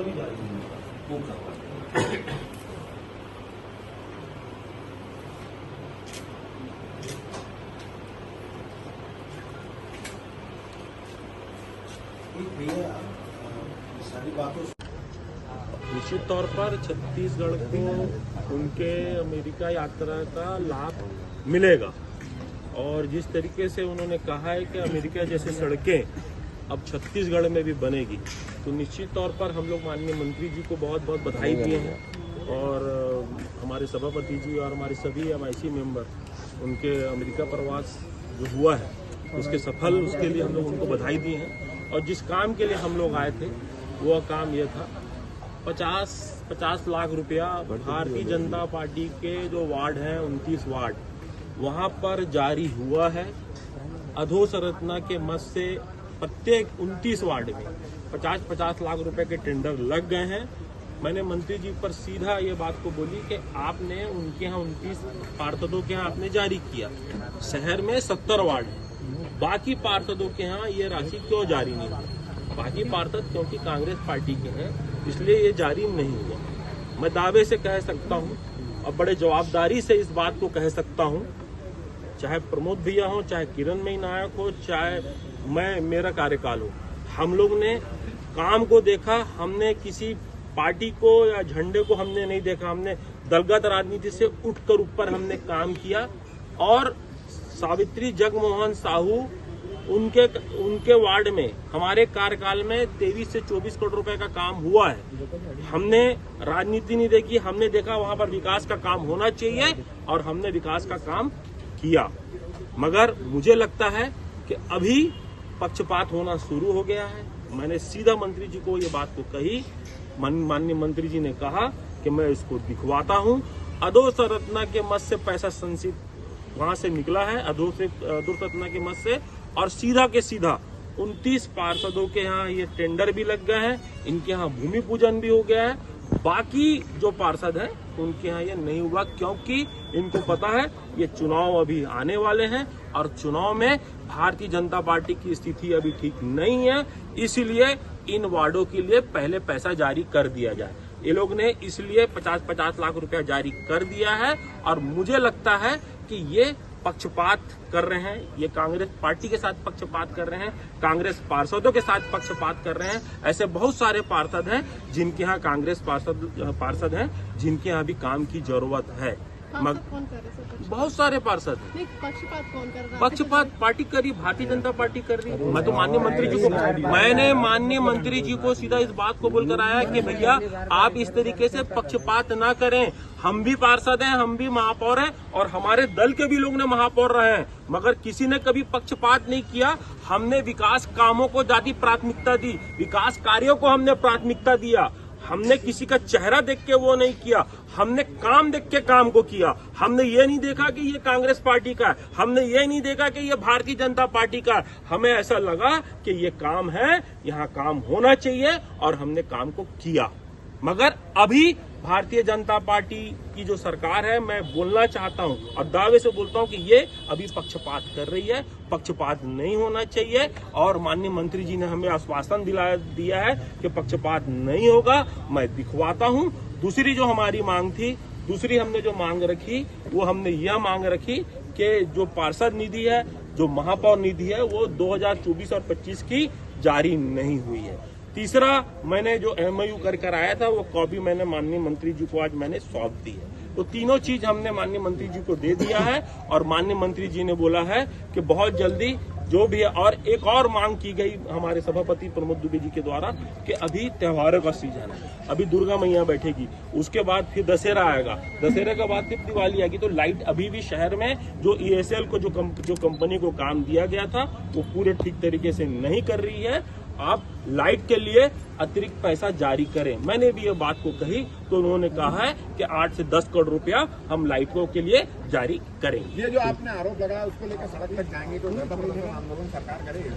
भी जारी नहीं हुआ, वो करवा। भैया सारी बातों निश्चित तौर पर छत्तीसगढ़ को उनके अमेरिका यात्रा का लाभ मिलेगा और जिस तरीके से उन्होंने कहा है कि अमेरिका जैसे सड़कें अब छत्तीसगढ़ में भी बनेगी, तो निश्चित तौर पर हम लोग माननीय मंत्री जी को बहुत बहुत बधाई दिए हैं और हमारे सभापति जी और हमारे सभी MIC मेंबर उनके अमेरिका प्रवास जो हुआ है उसके लिए हम लोग उनको बधाई दी हैं। और जिस काम के लिए हम लोग आए थे वो काम ये था, 50 लाख रुपया भारतीय जनता पार्टी के जो वार्ड हैं 29 वार्ड वहाँ पर जारी हुआ है। अधोसंरचना के मद से प्रत्येक 29 वार्ड में 50 लाख रुपए के टेंडर लग गए हैं। मैंने मंत्री जी पर सीधा ये बात को बोली कि आपने उनके यहाँ 29 पार्षदों के यहाँ आपने जारी किया, शहर में 70 वार्ड है, बाकी पार्षदों के यहाँ ये राशि क्यों जारी नहीं हुई? बाकी पार्षद क्योंकि कांग्रेस पार्टी के हैं इसलिए ये जारी नहीं हुआ। मैं दावे से कह सकता हूँ और बड़े जवाबदारी से इस बात को कह सकता हूँ, चाहे प्रमोद भैया हो, चाहे किरणमयी नायक हो, चाहे मेरा कार्यकाल हो, हम लोग ने काम को देखा। हमने किसी पार्टी को या झंडे को हमने नहीं देखा, हमने दलगत राजनीति से उठकर ऊपर हमने काम किया। और सावित्री जगमोहन साहू उनके वार्ड में हमारे कार्यकाल में 23 से 24 करोड़ रुपए का काम हुआ है। हमने राजनीति नहीं देखी, हमने देखा वहां पर विकास का काम होना चाहिए और हमने विकास का काम किया। मगर मुझे लगता है कि अभी पक्षपात होना शुरू हो गया है। मैंने सीधा मंत्री जी को ये बात को कही, माननीय मंत्री जी ने कहा कि मैं इसको दिखवाता हूँ। अधोसंरचना के मद से पैसा संचित वहां से निकला है, अधोसंरचना के मद से, और सीधा के सीधा 29 पार्षदों के यहाँ ये टेंडर भी लग गए हैं, इनके यहाँ भूमि पूजन भी हो गया है। बाकी जो पार्षद हैं उनके यहाँ ये नहीं हुआ क्योंकि इनको पता है ये चुनाव अभी आने वाले हैं और चुनाव में भारतीय जनता पार्टी की स्थिति अभी ठीक नहीं है, इसीलिए इन वार्डों के लिए पहले पैसा जारी कर दिया जाए। ये लोग ने इसलिए 50 लाख रुपया जारी कर दिया है और मुझे लगता है कि ये पक्षपात कर रहे हैं, ये कांग्रेस पार्टी के साथ पक्षपात कर रहे हैं, कांग्रेस पार्षदों के साथ पक्षपात कर रहे हैं। ऐसे बहुत सारे पार्षद हैं जिनके यहाँ कांग्रेस पार्षद हैं जिनके यहाँ भी काम की जरूरत है। कौन कर रहे हैं? बहुत सारे पार्षद हैं। पक्षपात कौन कर रहा है? पक्षपात पार्टी कर रही, भारतीय जनता पार्टी कर रही है। मैं तो माननीय मंत्री जी को सीधा इस बात को बोलकर आया कि भैया आप इस तरीके से पक्षपात ना करें। हम भी पार्षद हैं, हम भी महापौर हैं और हमारे दल के भी लोग ने महापौर रहे हैं, मगर किसी ने कभी पक्षपात नहीं किया। हमने विकास कामों को ज्यादा प्राथमिकता दी, विकास कार्यों को हमने प्राथमिकता दिया। हमने किसी का चेहरा देख के वो नहीं किया, हमने काम देख के काम को किया। हमने ये नहीं देखा कि ये कांग्रेस पार्टी का है, हमने ये नहीं देखा कि ये भारतीय जनता पार्टी का है। हमें ऐसा लगा कि ये काम है, यहाँ काम होना चाहिए और हमने काम को किया। मगर अभी भारतीय जनता पार्टी की जो सरकार है, मैं बोलना चाहता हूं और दावे से बोलता हूं कि ये अभी पक्षपात कर रही है, पक्षपात नहीं होना चाहिए। और माननीय मंत्री जी ने हमें आश्वासन दिया है कि पक्षपात नहीं होगा, मैं दिखवाता हूं। दूसरी जो हमारी मांग थी, दूसरी हमने जो मांग रखी, वो हमने यह मांग रखी कि जो पार्षद निधि है, जो महापौर निधि है, वो 2024 और 25 की जारी नहीं हुई है। तीसरा, मैंने जो MOU कर आया था वो कॉपी मैंने माननीय मंत्री जी को आज मैंने सौंप दी है। तो तीनों चीज हमने माननीय मंत्री जी को दे दिया है और माननीय मंत्री जी ने बोला है कि बहुत जल्दी जो भी है। और एक और मांग की गई हमारे सभापति प्रमोद दुबे जी के द्वारा कि अभी त्योहारों का सीजन है, अभी दुर्गा मैया बैठेगी, उसके बाद फिर दशहरा आएगा, दशहरे के बाद फिर दिवाली आएगी, तो लाइट अभी भी शहर में जो ESL को जो कंपनी को काम दिया गया था वो पूरे ठीक तरीके से नहीं कर रही है। आप लाइट के लिए अतिरिक्त पैसा जारी करें। मैंने भी ये बात को कही तो उन्होंने कहा है कि 8 से 10 करोड़ रुपया हम लाइटों के लिए जारी करेंगे। ये जो आपने आरोप लगाया उसको लेकर सड़क तक जाएंगे तो आंदोलन सरकार करेगी?